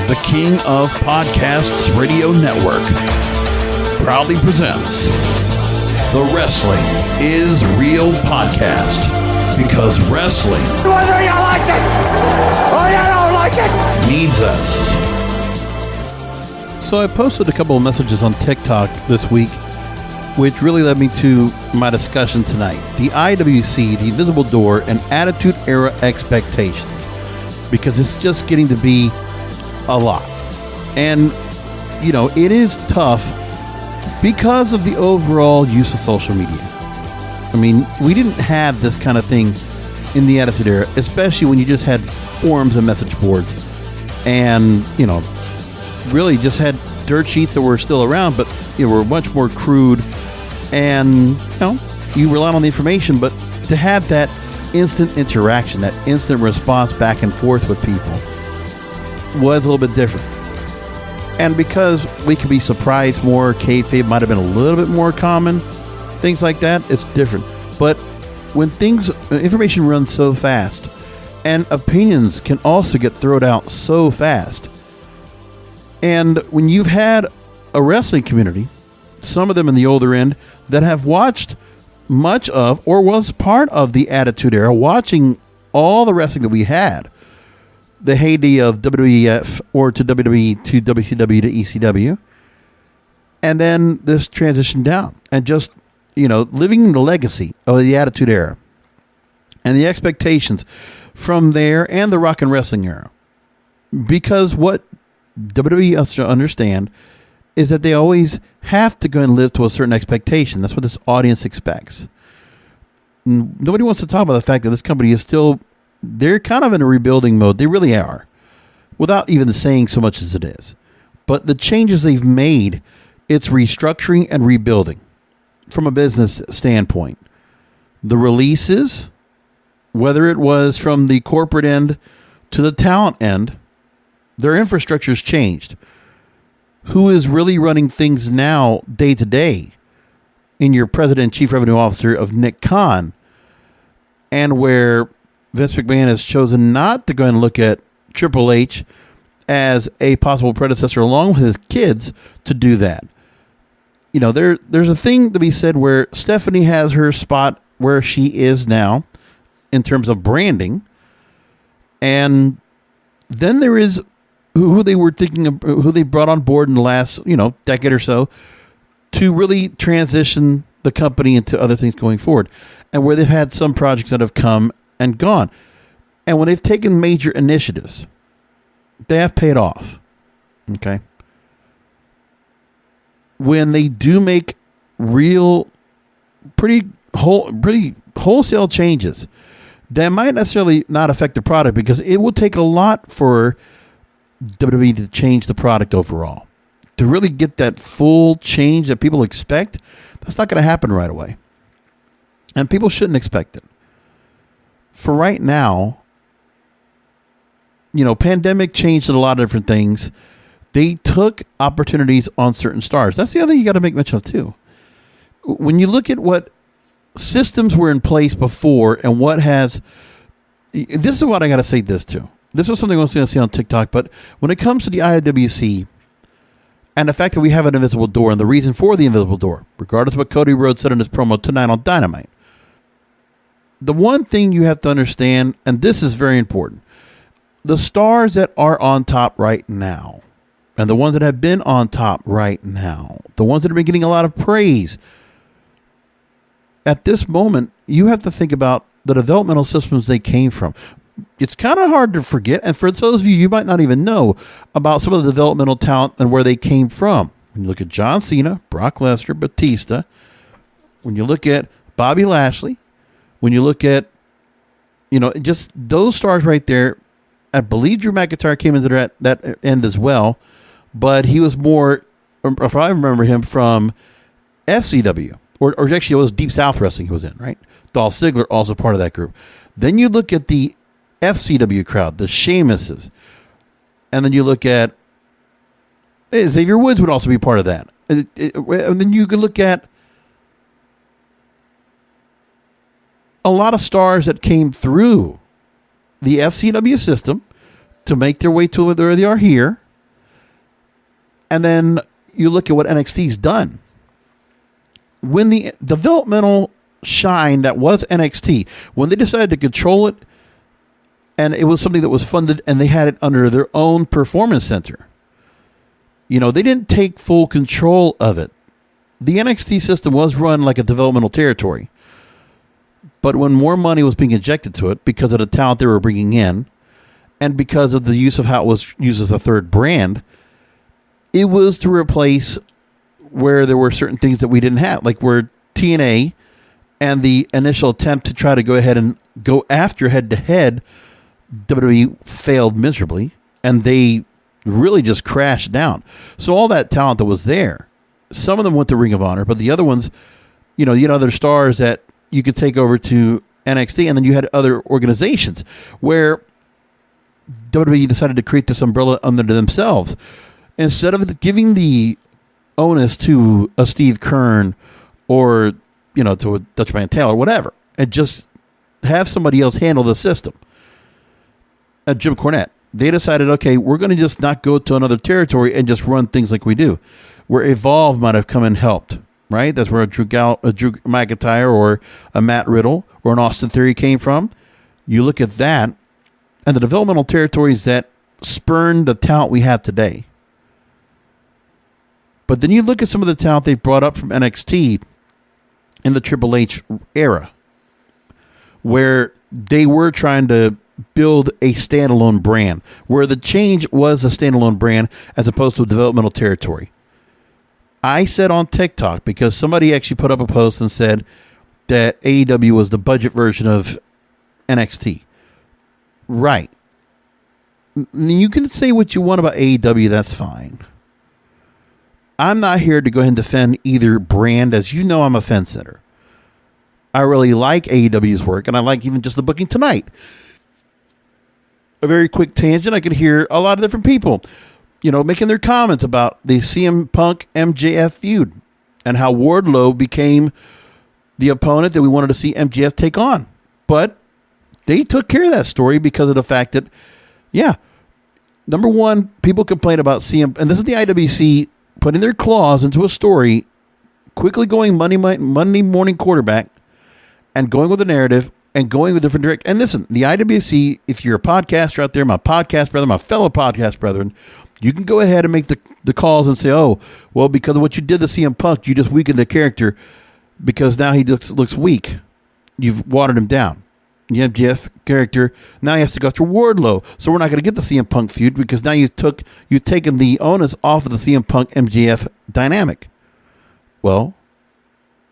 The King of Podcasts Radio Network proudly presents the Wrestling is Real podcast, because wrestling, whether you like it or you don't like it, needs us. So I posted a couple of messages on TikTok this week, which really led me to my discussion tonight. The IWC, the Invisible Door, and Attitude Era expectations. Because it's just getting to be a lot. And, you know, it is tough because of the overall use of social media. I mean, we didn't have this kind of thing in the Attitude Era, especially when you just had forums and message boards and, you know, really just had dirt sheets that were still around, but they were much more crude and, you know, you relied on the information, but to have that instant interaction, that instant response back and forth with people was a little bit different. And because we could be surprised more, kayfabe might have been a little bit more common, things like that, it's different. But when information runs so fast, and opinions can also get thrown out so fast, and when you've had a wrestling community, some of them in the older end, that have watched much of or was part of the Attitude Era, watching all the wrestling that we had, the heyday of WWF or to WWE to WCW to ECW, and then this transition down and just, you know, living the legacy of the Attitude Era and the expectations from there and the Rock and Wrestling Era. Because what WWE has to understand is that they always have to go and live to a certain expectation. That's what this audience expects. Nobody wants to talk about the fact that this company is still, they're kind of in a rebuilding mode. They really are, without even saying so much as it is. But the changes they've made, it's restructuring and rebuilding from a business standpoint. The releases, whether it was from the corporate end to the talent end, their infrastructure's changed. Who is really running things now day to day in your president, chief revenue officer of Nick Khan, and where Vince McMahon has chosen not to go and look at Triple H as a possible predecessor along with his kids to do that. You know, there's a thing to be said where Stephanie has her spot where she is now in terms of branding, and then there is who they were thinking of, who they brought on board in the last, you know, decade or so to really transition the company into other things going forward, and where they've had some projects that have come and gone. And when they've taken major initiatives, they have paid off. Okay. When they do make real, pretty wholesale changes, that might necessarily not affect the product, because it will take a lot for WWE to change the product overall. To really get that full change that people expect, that's not going to happen right away. And people shouldn't expect it. For right now, you know, pandemic changed a lot of different things. They took opportunities on certain stars. That's the other thing you got to make mention of too. When you look at what systems were in place before and what has, this is what I got to say this to. This was something I was going to see on TikTok, but when it comes to the IWC and the fact that we have an invisible door and the reason for the invisible door, regardless of what Cody Rhodes said in his promo tonight on Dynamite, the one thing you have to understand, and this is very important, the stars that are on top right now, and the ones that have been on top right now, the ones that have been getting a lot of praise, at this moment, you have to think about the developmental systems they came from. It's kind of hard to forget, and for those of you might not even know about some of the developmental talent and where they came from. When you look at John Cena, Brock Lesnar, Batista, when you look at Bobby Lashley, when you look at, you know, just those stars right there, I believe Drew McIntyre came into that end as well, but he was more, if I remember him, from FCW, or actually it was Deep South Wrestling he was in, right? Dolph Ziggler, also part of that group. Then you look at the FCW crowd, the Sheamuses, and then you look at Xavier Woods would also be part of that. And then you could look at a lot of stars that came through the FCW system to make their way to where they are here, And then you look at what NXT's done. When the developmental shine that was NXT, when they decided to control it, and it was something that was funded and they had it under their own performance center, they didn't take full control of it. The NXT system was run like a developmental territory. But when more money was being injected to it because of the talent they were bringing in and because of the use of how it was used as a third brand, it was to replace where there were certain things that we didn't have, like where TNA and the initial attempt to try to go ahead and go after head-to-head, WWE failed miserably, and they really just crashed down. So all that talent that was there, some of them went to Ring of Honor, but the other ones, you had other stars that you could take over to NXT, and then you had other organizations where WWE decided to create this umbrella under themselves. Instead of giving the onus to a Steve Kern or, to a Dutch Man Taylor or whatever, and just have somebody else handle the system. Jim Cornette, they decided, okay, we're going to just not go to another territory and just run things like we do. Where Evolve might have come and helped, right? That's where a Drew McIntyre or a Matt Riddle or an Austin Theory came from. You look at that, and the developmental territories that spurned the talent we have today. But then you look at some of the talent they've brought up from NXT in the Triple H era, where they were trying to build a standalone brand, where the change was a standalone brand as opposed to a developmental territory. I said on TikTok, because somebody actually put up a post and said that AEW was the budget version of NXT. Right. You can say what you want about AEW, that's fine. I'm not here to go ahead and defend either brand. As you know, I'm a fence sitter. I really like AEW's work, and I like even just the booking tonight. A very quick tangent, I could hear a lot of different people, making their comments about the CM Punk MJF feud and how Wardlow became the opponent that we wanted to see MJF take on. But they took care of that story because of the fact that, number one, people complain about CM, and this is the IWC putting their claws into a story, quickly going Monday morning quarterback and going with a narrative and going with different direct. And listen, the IWC, if you're a podcaster out there, my podcast brother, my fellow podcast brethren, you can go ahead and make the calls and say, oh, well, because of what you did to CM Punk, you just weakened the character because now he looks weak. You've watered him down. The MJF character, now he has to go after Wardlow. So we're not going to get the CM Punk feud because now you've taken the onus off of the CM Punk MJF dynamic. Well,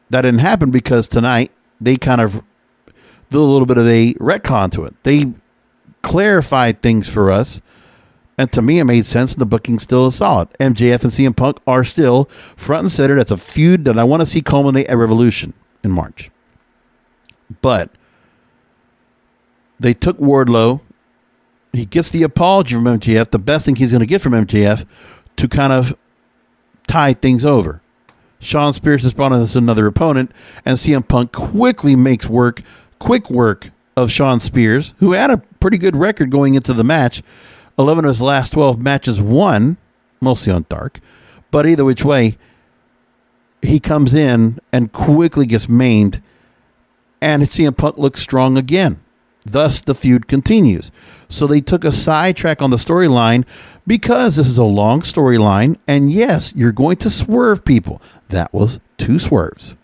that didn't happen because tonight they kind of did a little bit of a retcon to it. They clarified things for us, and to me it made sense, and the booking still is solid. MJF and CM Punk are still front and center. That's a feud that I want to see culminate at Revolution in March. But they took Wardlow. He gets the apology from MJF, the best thing he's going to get from MJF, to kind of tie things over. Shawn Spears is brought in as another opponent, and CM Punk quickly makes quick work of Shawn Spears, who had a pretty good record going into the match. 11 of his last 12 matches won, mostly on dark. But either which way, he comes in and quickly gets maimed, and CM Punk looks strong again. Thus, the feud continues. So they took a sidetrack on the storyline because this is a long storyline, and yes, you're going to swerve people. That was 2 swerves.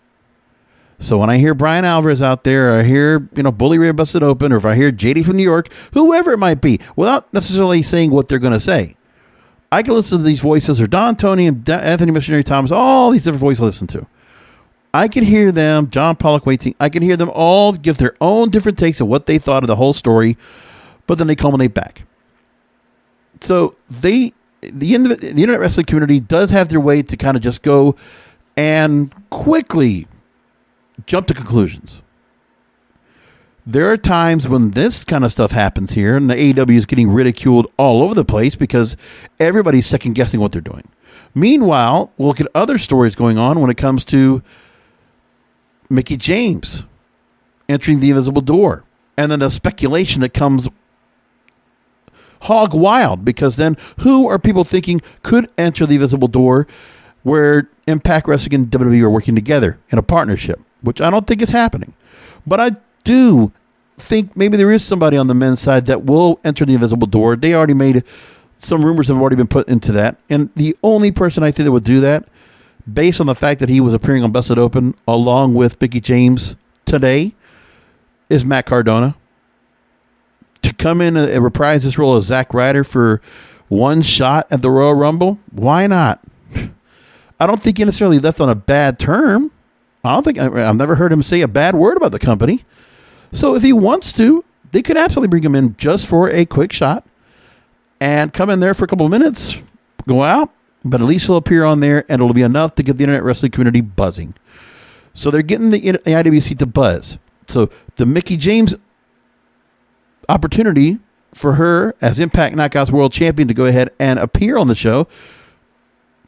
So when I hear Brian Alvarez out there, or I hear, Bully Ray Busted Open, or if I hear JD from New York, whoever it might be, without necessarily saying what they're going to say, I can listen to these voices, or Don Tony and Anthony Missionary Thomas, all these different voices I listen to. I can hear them, John Pollock waiting, I can hear them all give their own different takes of what they thought of the whole story, but then they culminate back. So the internet wrestling community does have their way to kind of just go and quickly jump to conclusions. There are times when this kind of stuff happens here, and the AEW is getting ridiculed all over the place because everybody's second guessing what they're doing. Meanwhile, we'll look at other stories going on when it comes to Mickie James entering the invisible door, and then the speculation that comes hog wild, because then who are people thinking could enter the invisible door where Impact Wrestling and WWE are working together in a partnership, which I don't think is happening. But I do think maybe there is somebody on the men's side that will enter the invisible door. They already made some rumors have already been put into that. And the only person I think that would do that, based on the fact that he was appearing on Busted Open along with Mickie James today, is Matt Cardona. To come in and reprise this role as Zack Ryder for one shot at the Royal Rumble, why not? I don't think he necessarily left on a bad term. I've never heard him say a bad word about the company. So if he wants to, they could absolutely bring him in just for a quick shot and come in there for a couple of minutes, go out, but at least he'll appear on there and it'll be enough to get the internet wrestling community buzzing. So they're getting the IWC to buzz. So the Mickie James opportunity for her as Impact Knockouts World Champion to go ahead and appear on the show,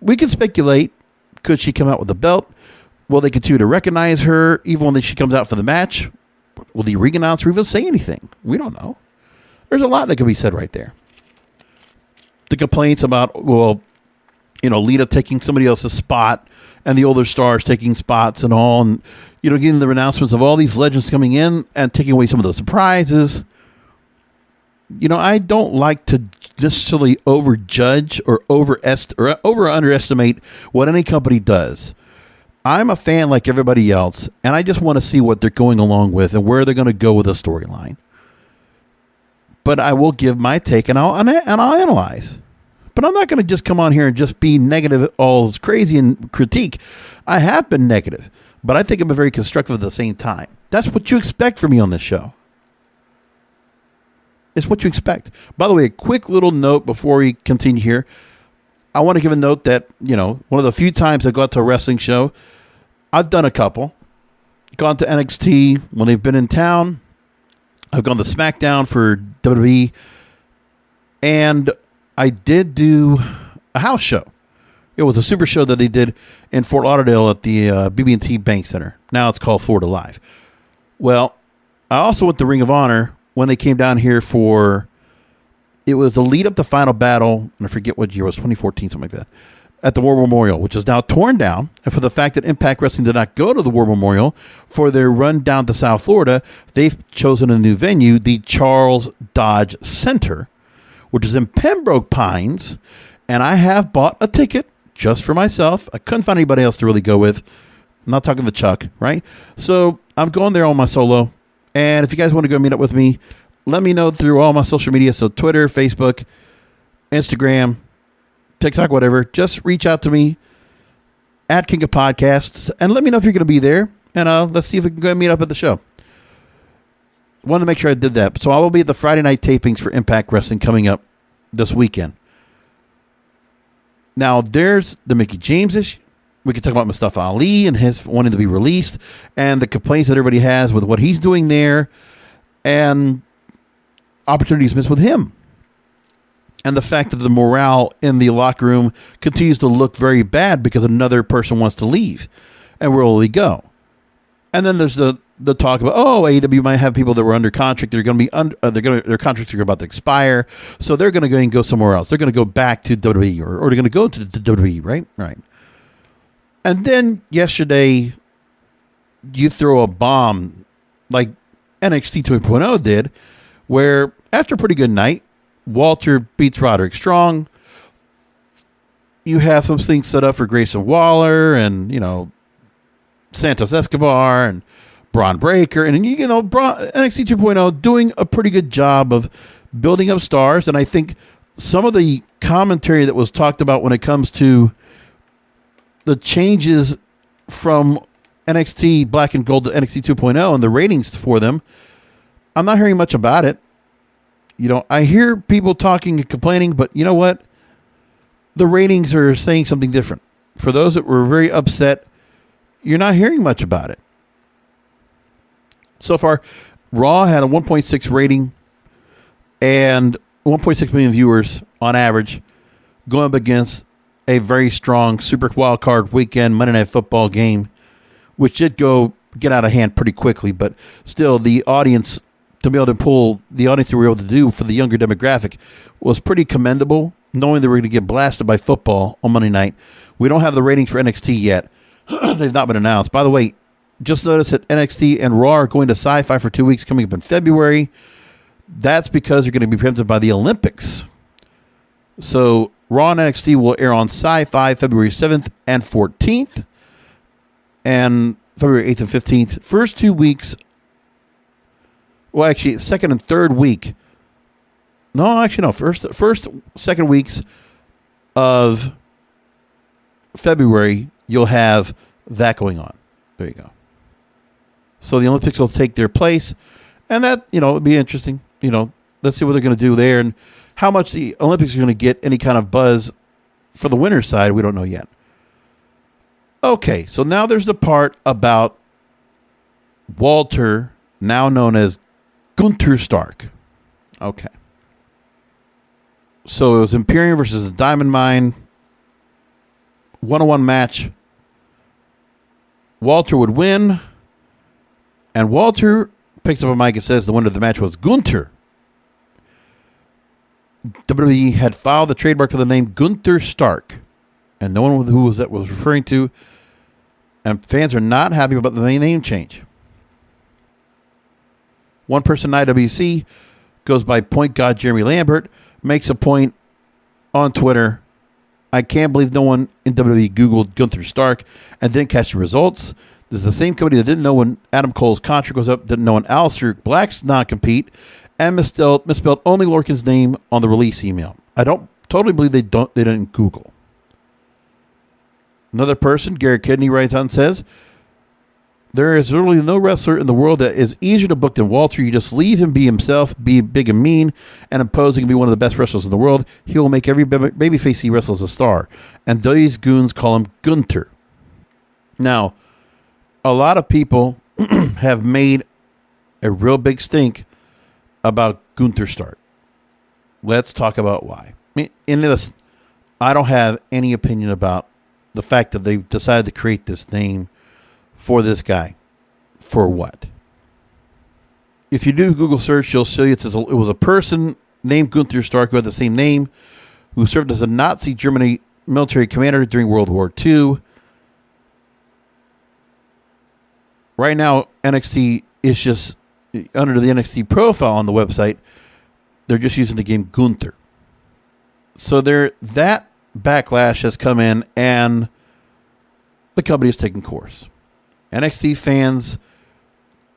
we can speculate, could she come out with a belt? Will they continue to recognize her even when she comes out for the match? Will the ring announcer even say anything? We don't know. There's a lot that could be said right there. The complaints about, Lita taking somebody else's spot and the older stars taking spots and all, and, getting the announcements of all these legends coming in and taking away some of the surprises. I don't like to necessarily overjudge or over underestimate what any company does. I'm a fan like everybody else, and I just want to see what they're going along with and where they're going to go with the storyline. But I will give my take and I'll analyze. But I'm not going to just come on here and just be negative, all crazy and critique. I have been negative, but I think I'm very constructive at the same time. That's what you expect from me on this show. It's what you expect. By the way, a quick little note before we continue here. I want to give a note that, one of the few times I go out to a wrestling show, I've done a couple. Gone to NXT when they've been in town. I've gone to SmackDown for WWE. And I did do a house show. It was a super show that they did in Fort Lauderdale at the BB&T Bank Center. Now it's called Florida Live. Well, I also went to Ring of Honor when they came down here it was the lead up to Final Battle, and I forget what year it was, 2014, something like that, at the War Memorial, which is now torn down. And for the fact that Impact Wrestling did not go to the War Memorial for their run down to South Florida, they've chosen a new venue, the Charles Dodge Center, which is in Pembroke Pines. And I have bought a ticket just for myself. I couldn't find anybody else to really go with. I'm not talking to Chuck, right? So I'm going there on my solo. And if you guys want to go meet up with me, let me know through all my social media. So Twitter, Facebook, Instagram, TikTok, whatever. Just reach out to me at King of Podcasts and let me know if you're going to be there. And let's see if we can go meet up at the show. Wanted to make sure I did that. So I will be at the Friday night tapings for Impact Wrestling coming up this weekend. Now, there's the Mickie James issue. We can talk about Mustafa Ali and his wanting to be released and the complaints that everybody has with what he's doing there and opportunities missed with him. And the fact that the morale in the locker room continues to look very bad because another person wants to leave. And where will he go? And then there's the talk about, AEW might have people that were under contract. They're going to be their contracts are about to expire. So they're going to go and go somewhere else. They're going to go back to WWE or they're going to go to the WWE, right? Right. And then yesterday, you throw a bomb like NXT 2.0 did, where after a pretty good night, Walter beats Roderick Strong. You have some things set up for Grayson Waller and, Santos Escobar and Braun Breaker. And, NXT 2.0 doing a pretty good job of building up stars. And I think some of the commentary that was talked about when it comes to the changes from NXT Black and Gold to NXT 2.0 and the ratings for them, I'm not hearing much about it. I hear people talking and complaining, but you know what? The ratings are saying something different. For those that were very upset, you're not hearing much about it. So far, Raw had a 1.6 rating and 1.6 million viewers on average, going up against a very strong Super Wildcard Weekend Monday Night Football game, which did get out of hand pretty quickly, but still the audience to be able to pull the audience they were able to do for the younger demographic was pretty commendable, knowing they were going to get blasted by football on Monday night. We don't have the ratings for NXT yet. They've not been announced. By the way, just notice that NXT and Raw are going to Sci-Fi for 2 weeks coming up in February. That's because they're going to be preempted by the Olympics. So Raw and NXT will air on Sci-Fi February 7th and 14th and February 8th and 15th. First 2 weeks. Well, actually, second and third week. No, actually, no. First, second weeks of February, you'll have that going on. There you go. So the Olympics will take their place, and that, it'll be interesting. Let's see what they're going to do there and how much the Olympics are going to get any kind of buzz for the winner's side. We don't know yet. Okay, so now there's the part about Walter, now known as Gunther Stark. Okay. So it was Imperium versus the Diamond Mine. 1-on-1 match. Walter would win. And Walter picks up a mic and says the winner of the match was Gunther. WWE had filed the trademark for the name Gunther Stark. And no one who was referring to. And fans are not happy about the name change. One person in IWC goes by Point God Jeremy Lambert, makes a point on Twitter. I can't believe no one in WWE Googled Gunther Stark and didn't catch the results. This is the same company that didn't know when Adam Cole's contract goes up, didn't know when Aleister Black's non-compete, and misspelled Only Lorcan's name on the release email. I don't totally believe they didn't Google. Another person, Garrett Kidney, writes on and says, there is literally no wrestler in the world that is easier to book than Walter. You just leave him be himself, be big and mean, and imposing and be one of the best wrestlers in the world. He will make every babyface he wrestles a star. And these goons call him Gunther. Now, a lot of people have made a real big stink about Gunther Stark. Let's talk about why. Listen, I don't have any opinion about the fact that they decided to create this name for this guy. For what? If you do Google search, you'll see it was a person named Gunther Stark who had the same name, who served as a Nazi Germany military commander during World War II. Right now, NXT is just, under the NXT profile on the website, they're just using the game Gunther. So that backlash has come in, and the company is taking course. NXT fans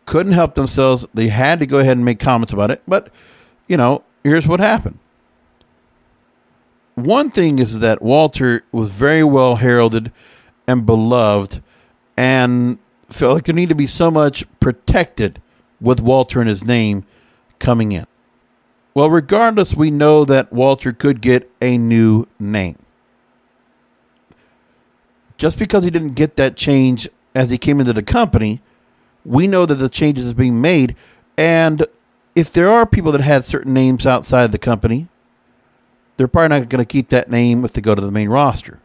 couldn't help themselves. They had to go ahead and make comments about it. But, here's what happened. One thing is that Walter was very well heralded and beloved and felt like there needed to be so much protected with Walter and his name coming in. Well, regardless, we know that Walter could get a new name. Just because he didn't get that change as he came into the company, we know that the changes is being made. And if there are people that had certain names outside the company, they're probably not going to keep that name if they go to the main roster.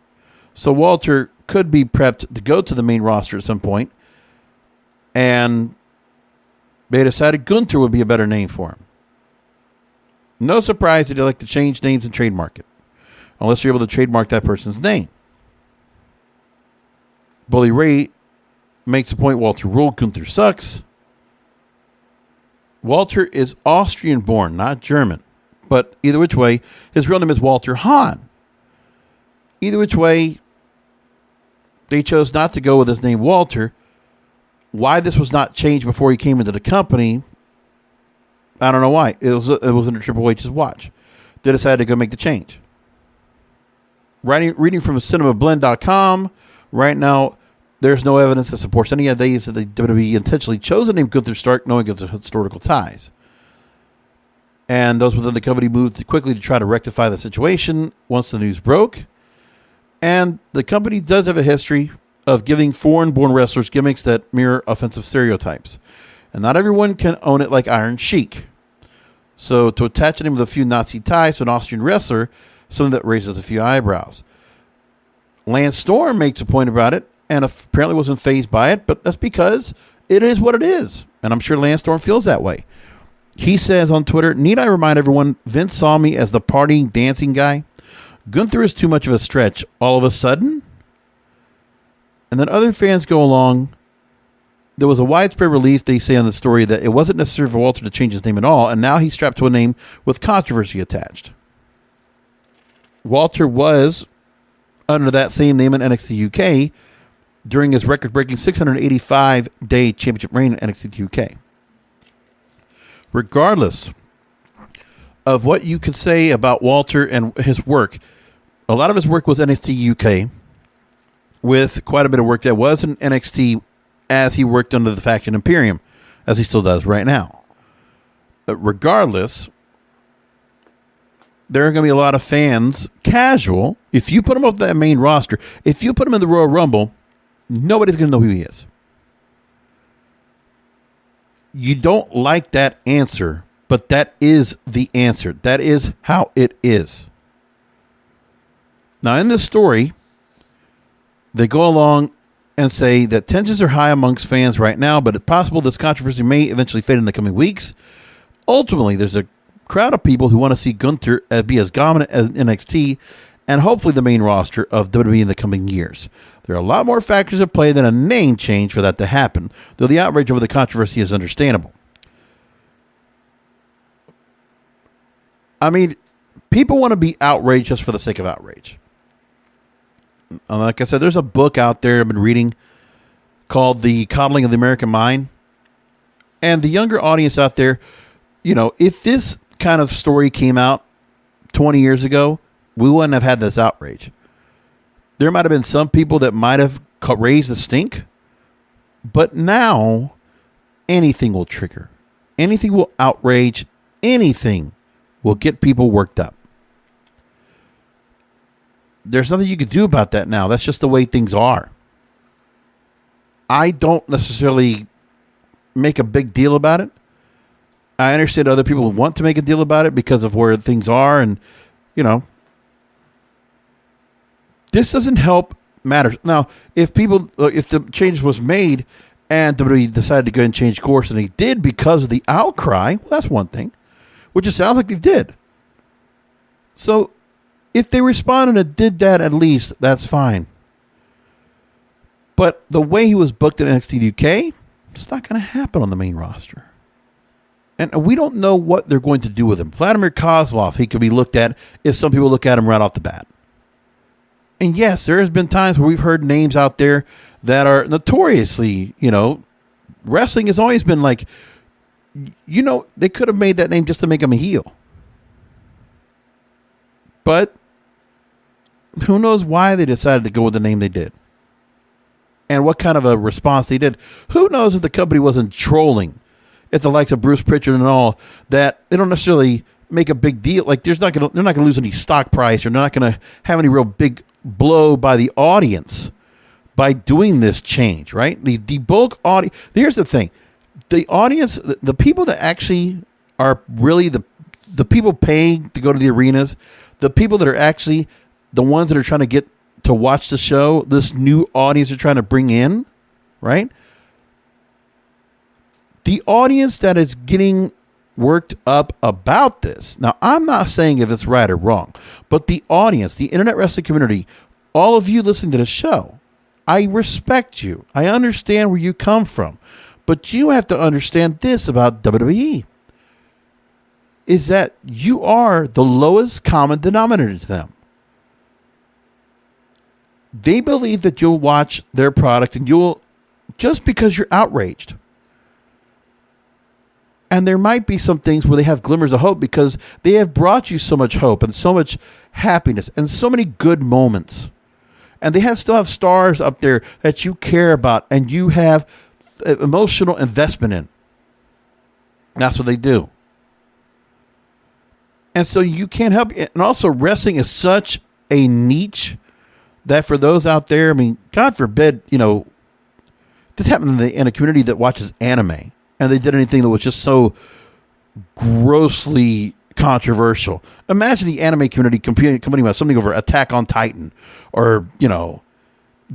So Walter could be prepped to go to the main roster at some point, and they decided Gunther would be a better name for him. No surprise that they like to change names and trademark it, unless you're able to trademark that person's name. Bully Ray makes a point, Walter ruled, Gunther sucks. Walter is Austrian born, not German. But either which way, his real name is Walter Hahn. Either which way, they chose not to go with his name Walter. Why this was not changed before he came into the company, I don't know why. It was under Triple H's watch. They decided to go make the change. Reading from cinemablend.com, right now, there's no evidence that supports any ideas that the WWE intentionally chose the name Gunther Stark, knowing its historical ties. And those within the company moved quickly to try to rectify the situation once the news broke. And the company does have a history of giving foreign-born wrestlers gimmicks that mirror offensive stereotypes. And not everyone can own it like Iron Sheik. So to attach a name with a few Nazi ties to an Austrian wrestler, something that raises a few eyebrows. Lance Storm makes a point about it, and apparently wasn't fazed by it, but that's because it is what it is. And I'm sure Lance Storm feels that way. He says on Twitter, need I remind everyone, Vince saw me as the partying, dancing guy. Gunther is too much of a stretch all of a sudden. And then other fans go along. There was a widespread release, they say on the story, that it wasn't necessary for Walter to change his name at all, and now he's strapped to a name with controversy attached. Walter was under that same name in NXT UK during his record-breaking 685-day championship reign in NXT UK. Regardless of what you could say about Walter and his work, a lot of his work was NXT UK, with quite a bit of work that was in NXT as he worked under the Faction Imperium, as he still does right now. But regardless, there are going to be a lot of fans, casual. If you put him up that main roster, if you put him in the Royal Rumble, nobody's going to know who he is. You don't like that answer, but that is the answer. That is how it is. Now, in this story, they go along and say that tensions are high amongst fans right now, but it's possible this controversy may eventually fade in the coming weeks. Ultimately, there's a crowd of people who want to see Gunther be as dominant as NXT and hopefully the main roster of WWE in the coming years. There are a lot more factors at play than a name change for that to happen, though the outrage over the controversy is understandable. I mean, people want to be outraged just for the sake of outrage. Like I said, there's a book out there I've been reading called The Coddling of the American Mind. And the younger audience out there, you know, if this kind of story came out 20 years ago, we wouldn't have had this outrage. There might have been some people that might have raised the stink, but now anything will trigger. Anything will outrage. Anything will get people worked up. There's nothing you can do about that now. That's just the way things are. I don't necessarily make a big deal about it. I understand other people want to make a deal about it because of where things are, and, you know, this doesn't help matters. Now, if the change was made and WWE decided to go and change course, and they did because of the outcry, well, that's one thing, which it sounds like they did. So, if they responded and did that, at least, that's fine. But the way he was booked at NXT UK, it's not going to happen on the main roster. And we don't know what they're going to do with him. Vladimir Kozlov, he could be looked at as some people look at him right off the bat. And yes, there has been times where we've heard names out there that are notoriously, you know, wrestling has always been like, you know, they could have made that name just to make him a heel. But who knows why they decided to go with the name they did. And what kind of a response they did. Who knows if the company wasn't trolling at the likes of Bruce Pritchard and all, that they don't necessarily make a big deal. Like they're not going to lose any stock price, or they're not going to have any real big blow by the audience by doing this change, right? The bulk audience. Here's the thing. The audience, the people that actually are really the people paying to go to the arenas, the people that are actually the ones that are trying to get to watch the show, this new audience they're trying to bring in, right? The audience that is getting worked up about this. Now, I'm not saying if it's right or wrong, but the audience, the internet wrestling community, all of you listening to the show, I respect you. I understand where you come from, but you have to understand this about WWE, is that you are the lowest common denominator to them. They believe that you'll watch their product and you'll, just because you're outraged. And there might be some things where they have glimmers of hope because they have brought you so much hope and so much happiness and so many good moments. And they still have stars up there that you care about and you have emotional investment in. That's what they do. And so you can't help it. And also, wrestling is such a niche that for those out there, I mean, God forbid, you know, this happened in a community that watches anime, and they did anything that was just so grossly controversial. Imagine the anime community competing with something over Attack on Titan, or, you know,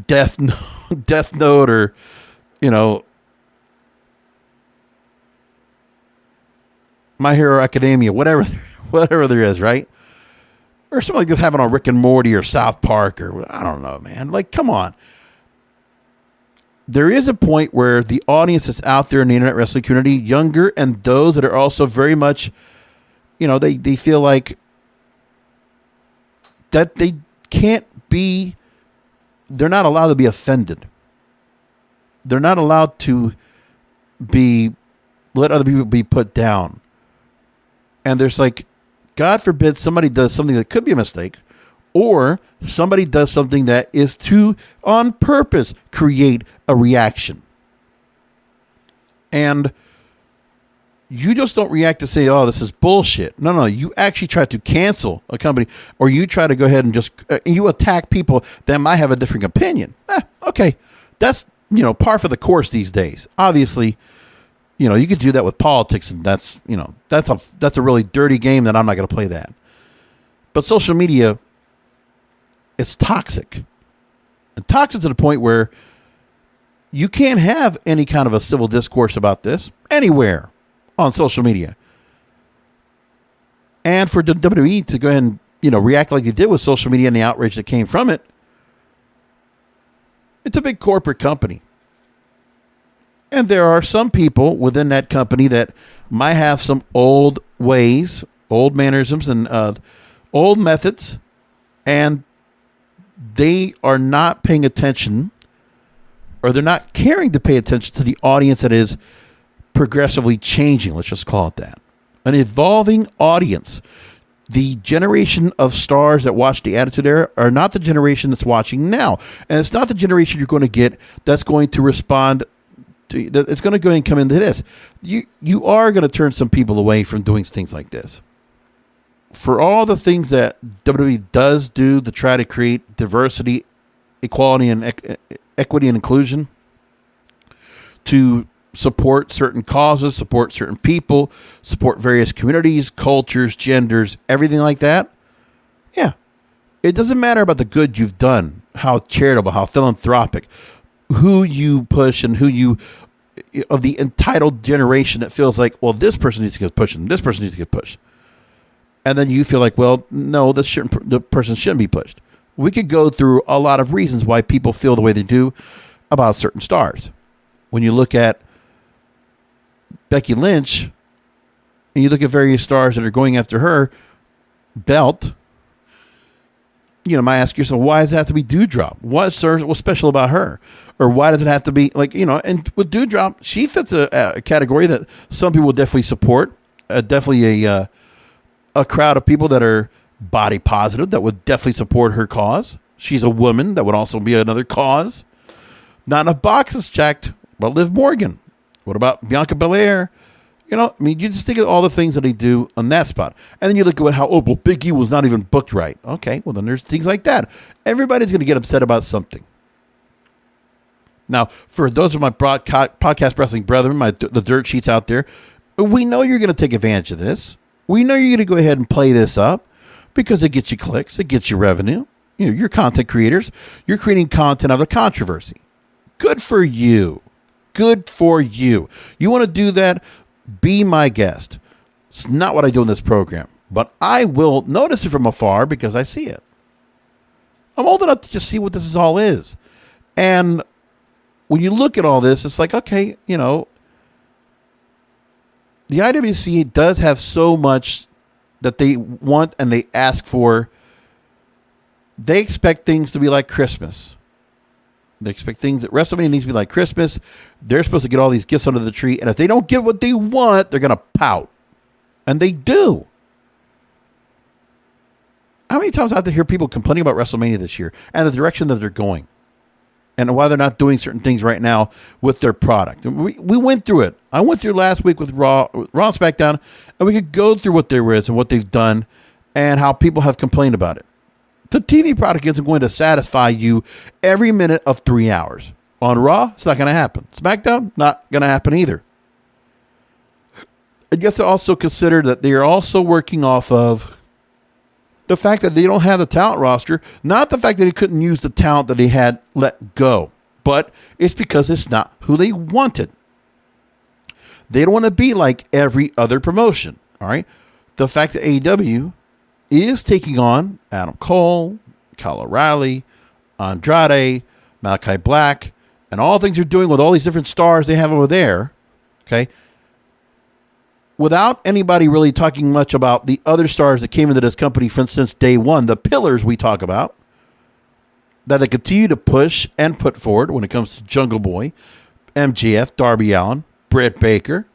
Death Note, or, you know, My Hero Academia, whatever there is, right? Or something like this happened on Rick and Morty or South Park, or I don't know, man. Like, come on. There is a point where the audience that's out there in the internet wrestling community, younger and those that are also very much, they feel like that they can't be, they're not allowed to be offended. They're not allowed to let other people be put down. And there's like, God forbid somebody does something that could be a mistake, or somebody does something that is to, on purpose, create a reaction. And you just don't react to say, oh, this is bullshit. No, you actually try to cancel a company, or you try to go ahead and just, you attack people that might have a different opinion. Okay. That's, par for the course these days. Obviously, you could do that with politics, and that's a really dirty game that I'm not going to play that. But social media, it's toxic. And toxic to the point where you can't have any kind of a civil discourse about this anywhere on social media. And for WWE to go ahead and, react like they did with social media and the outrage that came from it, it's a big corporate company. And there are some people within that company that might have some old ways, old mannerisms, and old methods, and they are not paying attention, or they're not caring to pay attention to the audience that is progressively changing. Let's just call it that. An evolving audience. The generation of stars that watch the Attitude Era are not the generation that's watching now. And it's not the generation you're going to get that's going to respond. It's going to go and come into this. You are going to turn some people away from doing things like this. For all the things that WWE does do to try to create diversity, equality, and equity and inclusion, to support certain causes, support certain people, support various communities, cultures, genders, everything like that. Yeah. It doesn't matter about the good you've done, how charitable, how philanthropic, who you push, and who you, of the entitled generation that feels like, well, this person needs to get pushed and this person needs to get pushed. And then you feel like, well, no, the person shouldn't be pushed. We could go through a lot of reasons why people feel the way they do about certain stars. When you look at Becky Lynch and you look at various stars that are going after her belt, might ask yourself, why does it have to be Doudrop? What's special about her? Or why does it have to be and with Doudrop, she fits a category that some people will definitely support. Definitely a crowd of people that are body positive that would definitely support her cause. She's a woman. That would also be another cause. Not enough boxes checked. What about Liv Morgan? What about Bianca Belair? You just think of all the things that they do on that spot. And then you look at how, Big E was not even booked right. Okay, well, then there's things like that. Everybody's going to get upset about something. Now, for those of my podcast wrestling brethren, the dirt sheets out there, we know you're going to take advantage of this. We know you're going to go ahead and play this up because it gets you clicks, it gets you revenue. You're content creators. You're creating content out of controversy. Good for you. Good for you. You want to do that? Be my guest. It's not what I do in this program, but I will notice it from afar because I see it. I'm old enough to just see what this all is. And when you look at all this, it's like, okay, the IWC does have so much that they want and they ask for. They expect things to be like Christmas. They expect things that WrestleMania needs to be like Christmas. They're supposed to get all these gifts under the tree. And if they don't get what they want, they're going to pout. And they do. How many times I have to hear people complaining about WrestleMania this year and the direction that they're going and why they're not doing certain things right now with their product? And we went through it. I went through last week with Raw and SmackDown, and we could go through what there is and what they've done and how people have complained about it. The TV product isn't going to satisfy you every minute of 3 hours. On Raw, it's not going to happen. SmackDown, not going to happen either. And you have to also consider that they are also working off of the fact that they don't have the talent roster, not the fact that they couldn't use the talent that they had let go, but it's because it's not who they wanted. They don't want to be like every other promotion. All right. The fact that AEW is taking on Adam Cole, Kyle O'Reilly, Andrade, Malachi Black, and all the things they're doing with all these different stars they have over there, okay, without anybody really talking much about the other stars that came into this company, for instance, day one, the pillars we talk about, that they continue to push and put forward when it comes to Jungle Boy, MJF, Darby Allin, Britt Baker.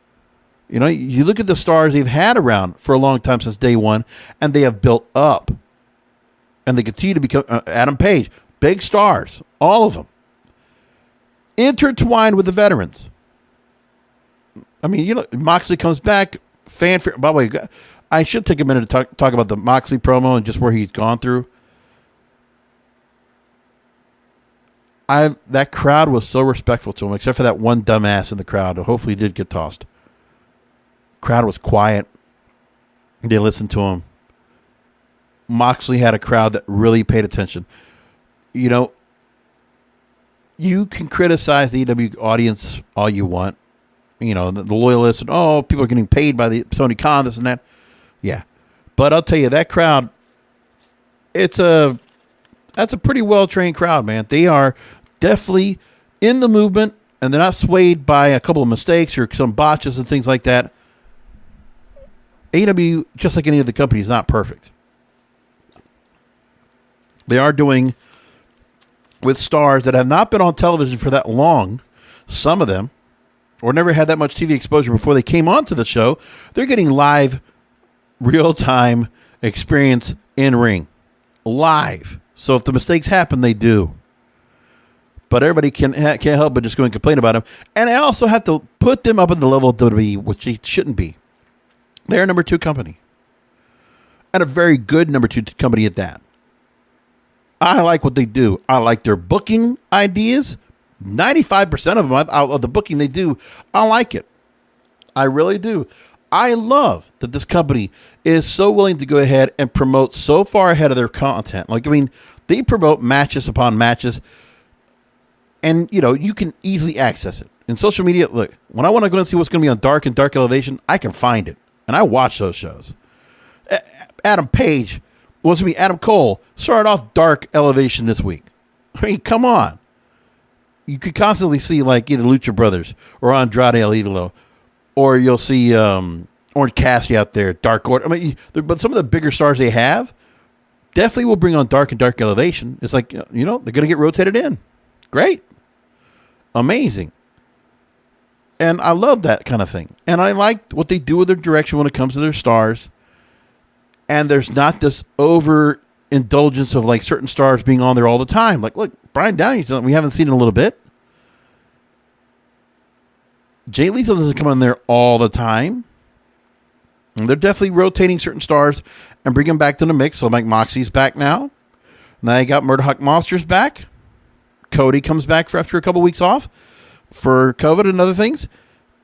You know, you look at the stars they've had around for a long time since day one, and they have built up. And they continue to become Adam Page, big stars, all of them. Intertwined with the veterans. I mean, you know, Moxley comes back, fanfare. By the way, I should take a minute to talk about the Moxley promo and just where he's gone through. That crowd was so respectful to him, except for that one dumbass in the crowd who hopefully did get tossed. Crowd was quiet. They listened to him. Moxley had a crowd that really paid attention. You know, you can criticize the AEW audience all you want. You know, the loyalists and, oh, people are getting paid by the Tony Khan, this and that. Yeah. But I'll tell you, that crowd, that's a pretty well-trained crowd, man. They are definitely in the movement, and they're not swayed by a couple of mistakes or some botches and things like that. AEW, just like any other company, is not perfect. They are doing with stars that have not been on television for that long, some of them, or never had that much TV exposure before they came onto the show. They're getting live, real-time experience in ring. Live. So if the mistakes happen, they do. But everybody can't help but just go and complain about them. And I also have to put them up at the level of WWE, which they shouldn't be. They're a number 2 company. And a very good number 2 company at that. I like what they do. I like their booking ideas. 95% of them, of the booking they do, I like it. I really do. I love that this company is so willing to go ahead and promote so far ahead of their content. Like, I mean, they promote matches upon matches, and, you know, you can easily access it. In social media, look, when I want to go and see what's going to be on Dark and Dark Elevation, I can find it. And I watch those shows. Adam Page, what's going to be Adam Cole, started off Dark Elevation this week. I mean, come on. You could constantly see, like, either Lucha Brothers or Andrade El Idolo, or you'll see Orange Cassidy out there, Dark Order. I mean, but some of the bigger stars they have definitely will bring on Dark and Dark Elevation. It's like, you know, they're going to get rotated in. Great. Amazing. And I love that kind of thing. And I like what they do with their direction when it comes to their stars. And there's not this overindulgence of, like, certain stars being on there all the time. Like, look, Brian Downey, we haven't seen in a little bit. Jay Lethal doesn't come on there all the time. And they're definitely rotating certain stars and bringing them back to the mix. So Mike Moxley's back now. Now you got Murdoch Monsters back. Cody comes back after a couple weeks off for COVID and other things.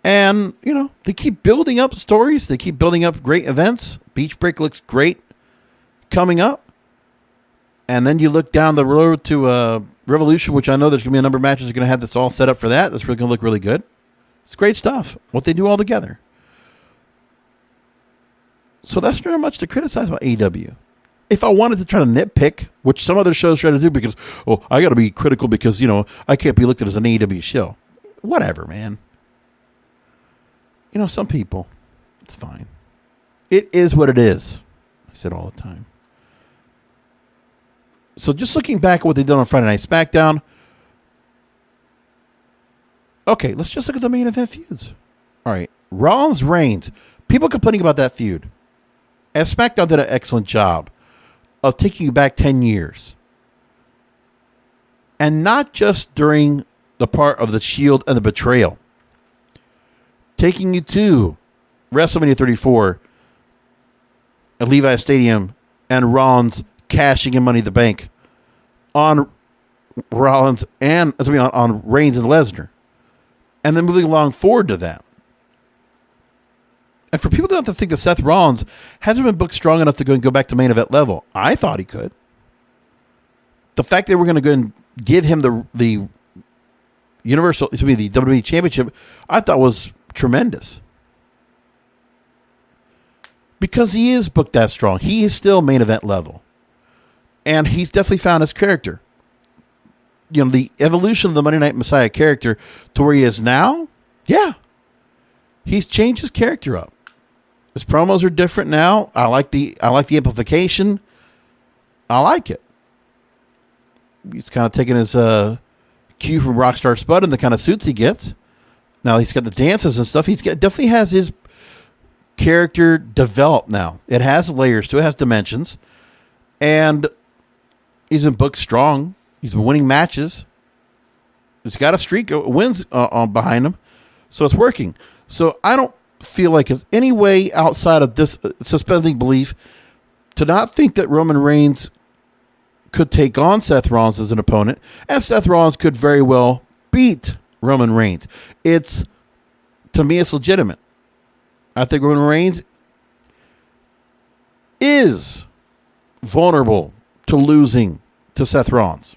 And, you know, they keep building up stories. They keep building up great events. Beach Break looks great coming up. And then you look down the road to Revolution, which I know there's going to be a number of matches that are going to have this all set up for that. That's really going to look really good. It's great stuff, what they do all together. So that's not much to criticize about AEW. If I wanted to try to nitpick, which some other shows try to do because, oh, I got to be critical because, you know, I can't be looked at as an AEW show. Whatever, man. You know, some people, it's fine. It is what it is. I said all the time. So just looking back at what they did on Friday Night SmackDown. Okay, let's just look at the main event feuds. All right, Rollins Reigns. People complaining about that feud. And SmackDown did an excellent job of taking you back 10 years. And not just during the part of the Shield and the betrayal. Taking you to WrestleMania 34 at Levi's Stadium and Rollins cashing in Money in the Bank on Rollins and on Reigns and Lesnar. And then moving along forward to that. And for people to have to think that Seth Rollins hasn't been booked strong enough to go back to main event level, I thought he could. The fact that we're going to go and give him the Universal, to me, the WWE Championship, I thought was tremendous. because he is booked that strong. He is still main event level. And he's definitely found his character. You know, the evolution of the Monday Night Messiah character to where he is now, yeah. He's changed his character up. His promos are different now. I like the amplification. I like it. He's kind of taking his cue from Rockstar Spud and the kind of suits he gets. Now he's got the dances and stuff. Definitely has his character developed now. It has layers to it. It has dimensions. And he's been booked strong. He's been winning matches. He's got a streak of wins behind him. So it's working. So I don't feel like there's any way outside of this suspending belief to not think that Roman Reigns could take on Seth Rollins as an opponent, and Seth Rollins could very well beat Roman Reigns. To me, it's legitimate. I think Roman Reigns is vulnerable to losing to Seth Rollins.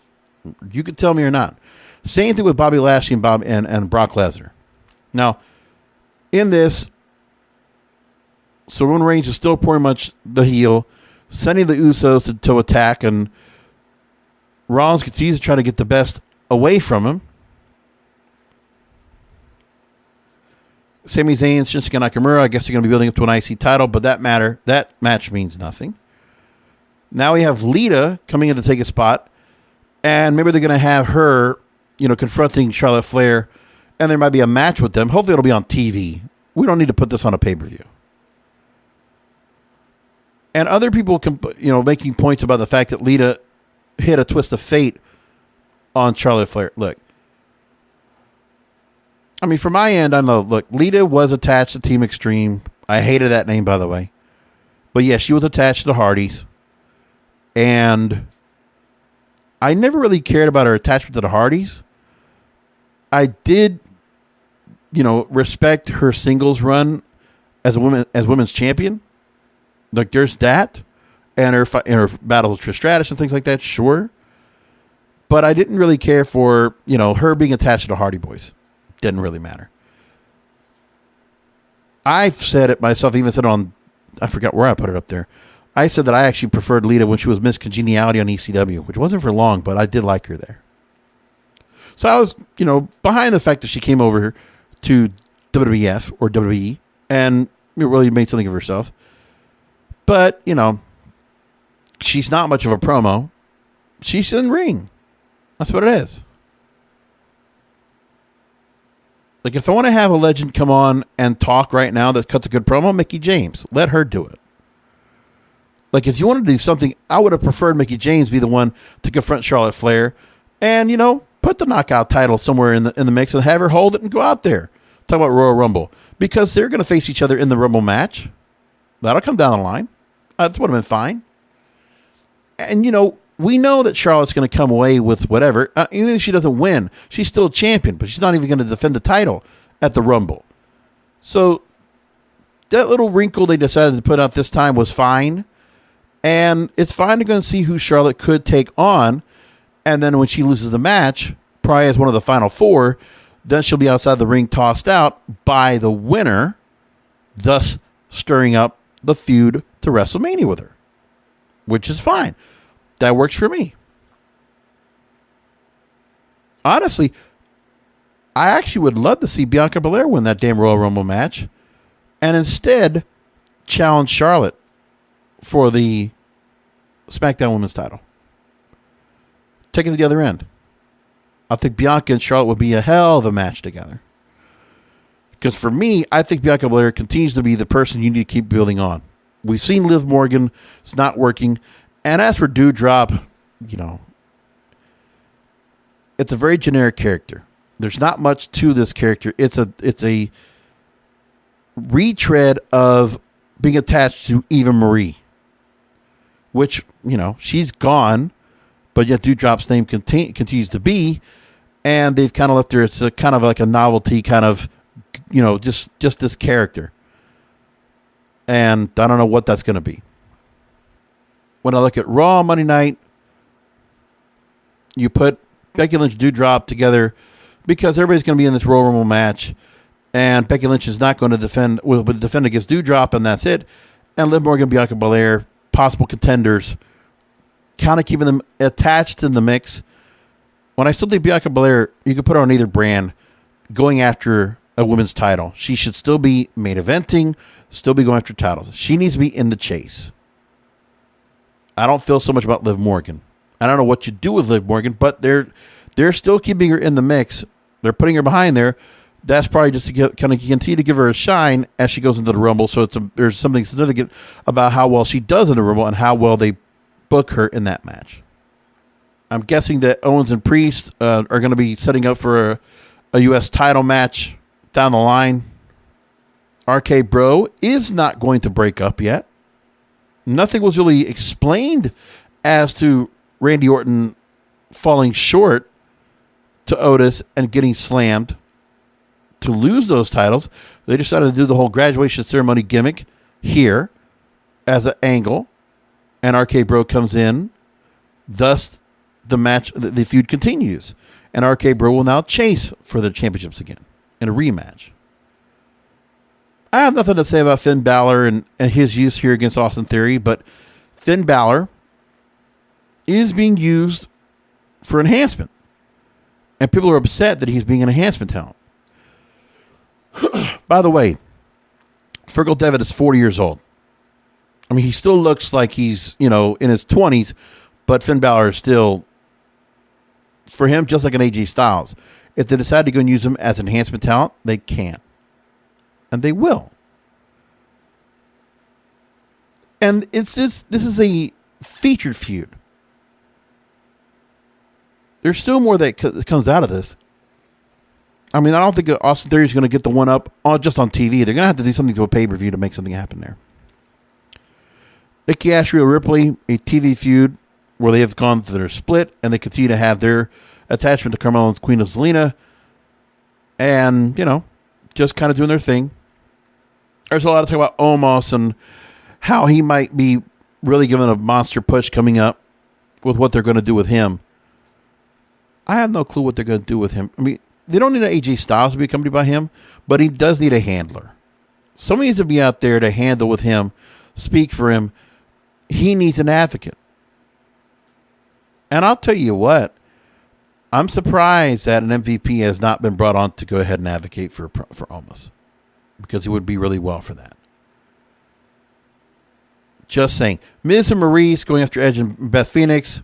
You could tell me or not. Same thing with Bobby Lashley and Brock Lesnar. Now, in this, so Roman Reigns is still pretty much the heel, sending the Usos to attack, and Rollins continues to try to get the best away from him. Sami Zayn, Shinsuke Nakamura, I guess they're going to be building up to an IC title, but that match means nothing. Now we have Lita coming in to take a spot, and maybe they're going to have her, confronting Charlotte Flair, and there might be a match with them. Hopefully it'll be on TV. We don't need to put this on a pay-per-view. And other people, making points about the fact that Lita hit a twist of fate on Charlotte Flair. Look, I mean, from my end, I know, look, Lita was attached to Team Extreme. I hated that name, by the way. But yeah, she was attached to the Hardys. And I never really cared about her attachment to the Hardys. I did, respect her singles run as women's champion. Like, there's that. And her battles with Trish Stratus and things like that, sure. But I didn't really care for, her being attached to the Hardy Boys. Didn't really matter. I've said it myself, even said on, I forgot where I put it up there. I said that I actually preferred Lita when she was Miss Congeniality on ECW, which wasn't for long, but I did like her there. So I was, behind the fact that she came over to WWF or WWE and really made something of herself. But, she's not much of a promo. She's in the ring. That's what it is. Like, if I want to have a legend come on and talk right now that cuts a good promo, Mickie James. Let her do it. Like, if you want to do something, I would have preferred Mickie James be the one to confront Charlotte Flair and, put the knockout title somewhere in the mix and have her hold it and go out there. Talk about Royal Rumble. Because they're going to face each other in the Rumble match. That'll come down the line. That would have been fine. And, we know that Charlotte's going to come away with whatever. Even if she doesn't win, she's still a champion, but she's not even going to defend the title at the Rumble. So that little wrinkle they decided to put out this time was fine. And it's fine to go and see who Charlotte could take on. And then when she loses the match, probably as one of the final four, then she'll be outside the ring tossed out by the winner, thus stirring up the feud to WrestleMania with her, which is fine. That works for me. Honestly, I actually would love to see Bianca Belair win that damn Royal Rumble match and instead challenge Charlotte for the SmackDown Women's title. Taking it to the other end. I think Bianca and Charlotte would be a hell of a match together. Because for me, I think Bianca Belair continues to be the person you need to keep building on. We've seen Liv Morgan. It's not working. And as for Doudrop, it's a very generic character. There's not much to this character. It's a retread of being attached to Eva Marie, which, she's gone, but yet Doudrop's name continues to be, and they've kind of left her. It's a kind of like a novelty kind of, just this character. And I don't know what that's going to be. When I look at Raw Monday night, you put Becky Lynch and Doudrop together because everybody's going to be in this Royal Rumble match, and Becky Lynch is not going to defend against Doudrop, and that's it. and Liv Morgan, Bianca Belair, possible contenders, kind of keeping them attached in the mix. When I still think Bianca Belair, you could put her on either brand going after a women's title. She should still be main eventing, still be going after titles. She needs to be in the chase. I don't feel so much about Liv Morgan. I don't know what you do with Liv Morgan, but they're still keeping her in the mix. They're putting her behind there. That's probably just to kind of continue to give her a shine as she goes into the Rumble. So there's something significant about how well she does in the Rumble and how well they book her in that match. I'm guessing that Owens and Priest are going to be setting up for a U.S. title match down the line. RK Bro is not going to break up yet. Nothing was really explained as to Randy Orton falling short to Otis and getting slammed to lose those titles. They decided to do the whole graduation ceremony gimmick here as an angle, and RK Bro comes in. Thus, the feud continues, and RK Bro will now chase for the championships again in a rematch. I have nothing to say about Finn Balor and his use here against Austin Theory, but Finn Balor is being used for enhancement, and people are upset that he's being an enhancement talent. By the way, Fergal Devitt is 40 years old. I mean, he still looks like he's, in his 20s, but Finn Balor is still, for him, just like an AJ Styles. If they decide to go and use him as enhancement talent, they can. And they will. And this is a featured feud. There's still more that comes out of this. I mean, I don't think Austin Theory is going to get the one up just on TV. They're going to have to do something to a pay-per-view to make something happen there. Nikki Ash, Rhea Ripley, a TV feud where they have gone through their split and they continue to have their attachment to Carmella and Queen of Zelina. And, just kind of doing their thing. There's a lot of talk about Omos and how he might be really giving a monster push coming up with what they're going to do with him. I have no clue what they're going to do with him. I mean, they don't need an AJ Styles to be accompanied by him, but he does need a handler. Somebody needs to be out there to handle with him, speak for him. He needs an advocate. And I'll tell you what, I'm surprised that an MVP has not been brought on to go ahead and advocate for Omos, because he would be really well for that. Just saying. Miz and Maurice going after Edge and Beth Phoenix.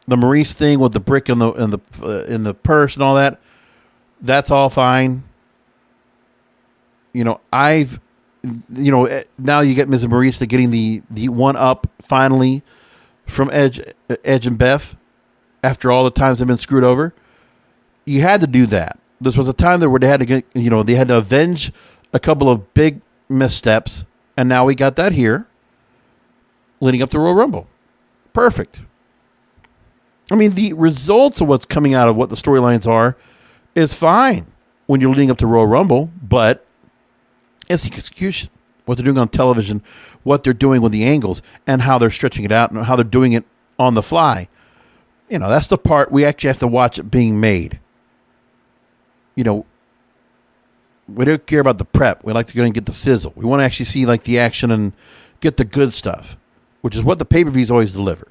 The Maurice thing with the brick in the purse and all that. That's all fine. Now you get Miz and Maurice getting the one up finally from Edge and Beth after all the times they've been screwed over. You had to do that. This was a time where they had to get, they had to avenge a couple of big missteps, and now we got that here leading up to Royal Rumble. Perfect. I mean, the results of what's coming out of what the storylines are is fine when you're leading up to Royal Rumble, but it's the execution. What they're doing on television, what they're doing with the angles, and how they're stretching it out, and how they're doing it on the fly. That's the part we actually have to watch it being made. We don't care about the prep. We like to go and get the sizzle. We want to actually see the action and get the good stuff, which is what the pay-per-views always deliver.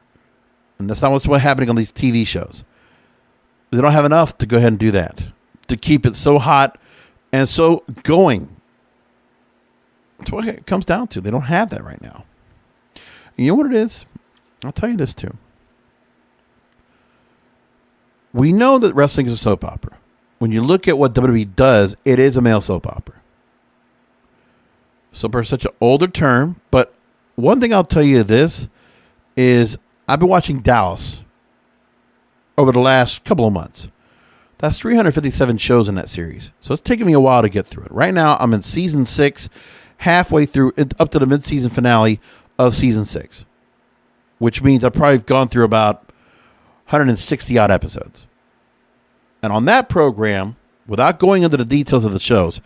And that's not what's happening on these TV shows. They don't have enough to go ahead and do that, to keep it so hot and so going. That's what it comes down to. They don't have that right now. And you know what it is? I'll tell you this too. We know that wrestling is a soap opera. When you look at what WWE does, it is a male soap opera. Soap opera is such an older term, but one thing I'll tell you this is I've been watching Dallas over the last couple of months. That's 357 shows in that series. So it's taken me a while to get through it. Right now, I'm in season 6, halfway through, up to the mid-season finale of season 6, which means I've probably gone through about 160-odd episodes. And on that program, without going into the details of the shows,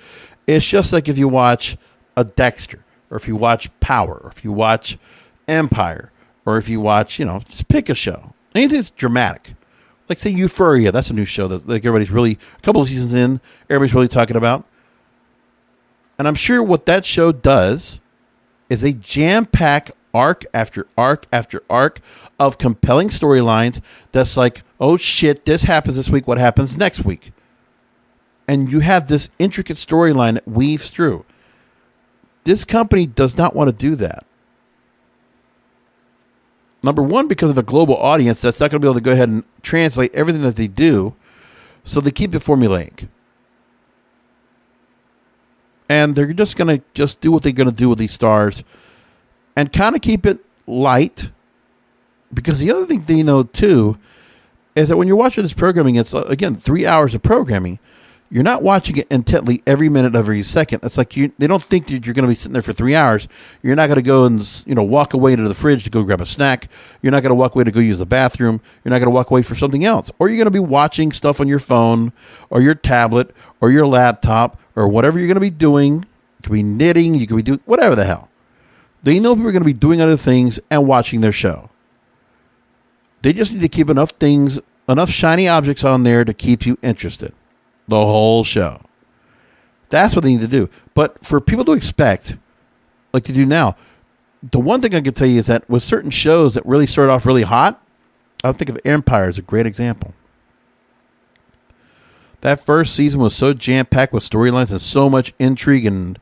it's just like if you watch a Dexter, or if you watch Power, or if you watch Empire, or if you watch, just pick a show. Anything that's dramatic. Like, say, Euphoria. That's a new show that everybody's really, a couple of seasons in, everybody's really talking about. And I'm sure what that show does is a jam-packed arc after arc after arc of compelling storylines that's like, oh shit, this happens this week, what happens next week? And you have this intricate storyline that weaves through. This company does not want to do that. Number one, because of a global audience that's not going to be able to go ahead and translate everything that they do, so they keep it formulaic. And they're just going to just do what they're going to do with these stars and kind of keep it light. Because the other thing they know, too, is that when you're watching this programming, it's, again, 3 hours of programming. You're not watching it intently every minute of every second. It's like they don't think that you're going to be sitting there for 3 hours. You're not going to go and walk away to the fridge to go grab a snack. You're not going to walk away to go use the bathroom. You're not going to walk away for something else. Or you're going to be watching stuff on your phone or your tablet or your laptop or whatever you're going to be doing. You could be knitting. You could be doing whatever the hell. They know people are going to be doing other things and watching their show. They just need to keep enough shiny objects on there to keep you interested. The whole show. That's what they need to do. But for people to expect, like they do now, the one thing I can tell you is that with certain shows that really start off really hot, I think of Empire as a great example. That first season was so jam-packed with storylines and so much intrigue and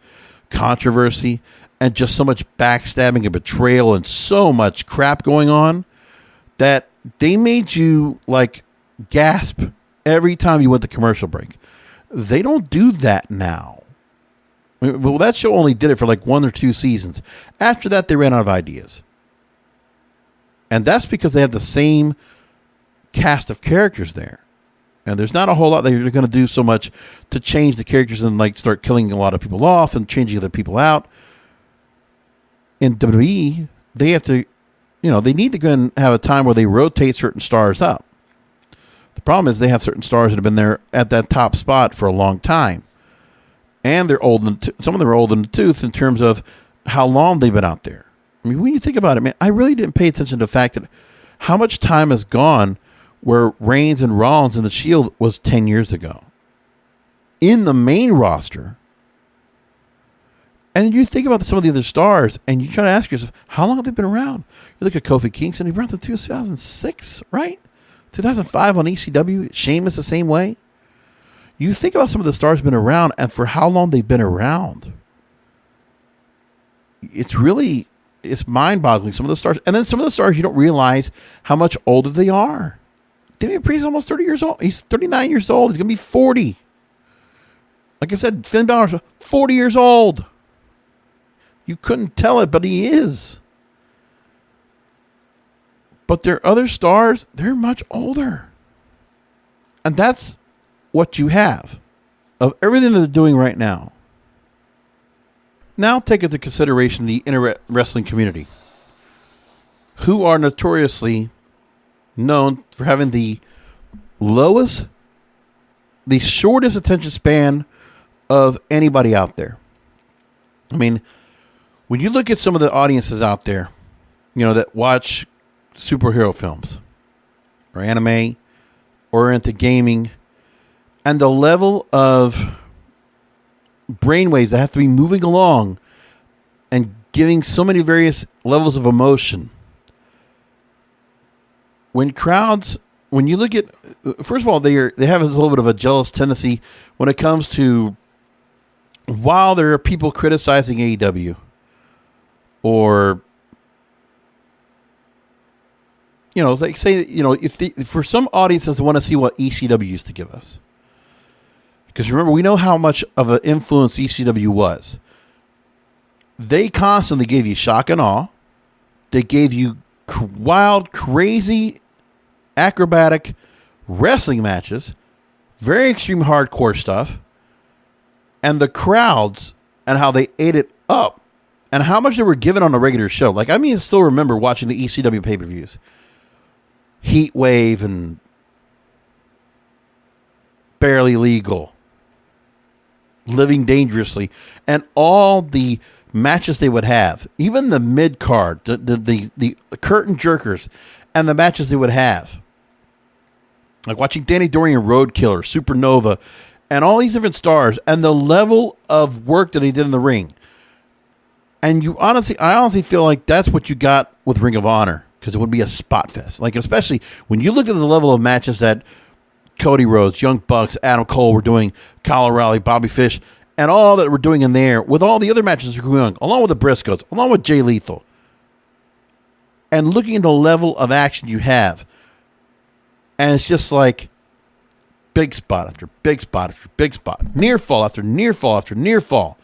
controversy and just so much backstabbing and betrayal and so much crap going on that they made you like gasp every time you went to commercial break. They don't do that now. Well, that show only did it for like 1 or 2 seasons. After that, they ran out of ideas. And that's because they have the same cast of characters there. And there's not a whole lot that you're going to do so much to change the characters and like start killing a lot of people off and changing other people out. In WWE, they have to, they need to go and have a time where they rotate certain stars up. The problem is they have certain stars that have been there at that top spot for a long time. And they're old, some of them are old in the tooth in terms of how long they've been out there. I mean, when you think about it, man, I really didn't pay attention to the fact that how much time has gone where Reigns and Rollins in the Shield was 10 years ago. In the main roster. And you think about some of the other stars and you try to ask yourself, how long have they been around? You look at Kofi Kingston, he brought them to 2006, right? 2005 on ECW, Sheamus the same way. You think about some of the stars who've been around and for how long they've been around. It's mind-boggling, some of the stars. And then some of the stars, you don't realize how much older they are. Damian Priest is almost 30 years old. He's 39 years old. He's going to be 40. Like I said, Finn Balor's 40 years old. You couldn't tell it, but he is. But there are other stars, they're much older. And that's what you have of everything that they're doing right now. Now take into consideration the internet wrestling community, who are notoriously known for having the shortest attention span of anybody out there. I mean, when you look at some of the audiences out there, that watch superhero films or anime or into gaming, and the level of brainwaves that have to be moving along and giving so many various levels of emotion. When you look at, first of all, they have a little bit of a jealous tendency when it comes to, while there are people criticizing AEW or like say, if for some audiences they want to see what ECW used to give us. Because remember, we know how much of an influence ECW was. They constantly gave you shock and awe. They gave you wild, crazy, acrobatic wrestling matches. Very extreme hardcore stuff. And the crowds and how they ate it up. And how much they were given on a regular show. Like, I still remember watching the ECW pay-per-views. Heat Wave and Barely Legal, Living Dangerously, and all the matches they would have, even the mid card, the curtain jerkers, and the matches they would have, like watching Danny Dorian Roadkiller, Supernova, and all these different stars, and the level of work that he did in the ring. And I honestly feel like that's what you got with Ring of Honor, because it would be a spot fest. Like, especially when you look at the level of matches that Cody Rhodes, Young Bucks, Adam Cole were doing, Kyle O'Reilly, Bobby Fish, and all that we're doing in there, with all the other matches that are going on, along with the Briscoes, along with Jay Lethal, and looking at the level of action you have, and it's just like big spot after big spot after big spot, near fall after near fall after near fall.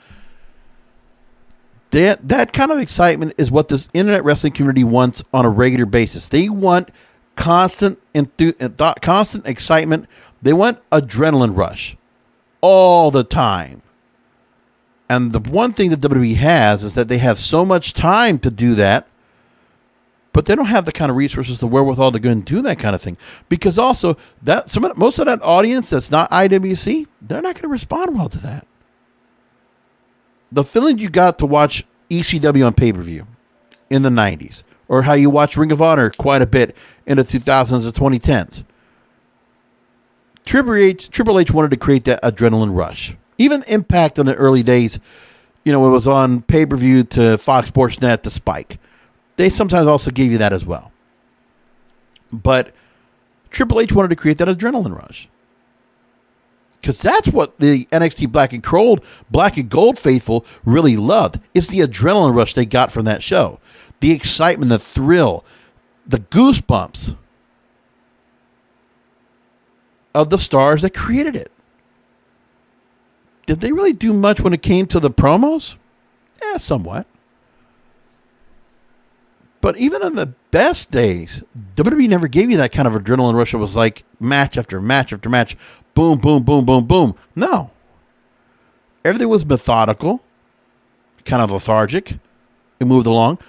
That kind of excitement is what this internet wrestling community wants on a regular basis. They want constant excitement. They want adrenaline rush all the time. And the one thing that WWE has is that they have so much time to do that, but they don't have the kind of resources, the wherewithal to go and do that kind of thing. Because also, most of that audience that's not IWC, they're not going to respond well to that. The feeling you got to watch ECW on pay-per-view in the 90s, or how you watch Ring of Honor quite a bit in the 2000s and 2010s. Triple H wanted to create that adrenaline rush. Even Impact in the early days, it was on pay-per-view to Fox Sports Net to Spike. They sometimes also gave you that as well. But Triple H wanted to create that adrenaline rush. Because that's what the NXT Black and Gold faithful really loved. It's the adrenaline rush they got from that show. The excitement, the thrill, the goosebumps of the stars that created it. Did they really do much when it came to the promos? Somewhat. But even in the best days, WWE never gave you that kind of adrenaline rush. It was like match after match after match. Boom, boom, boom, boom, boom. No. Everything was methodical, kind of lethargic. It moved along.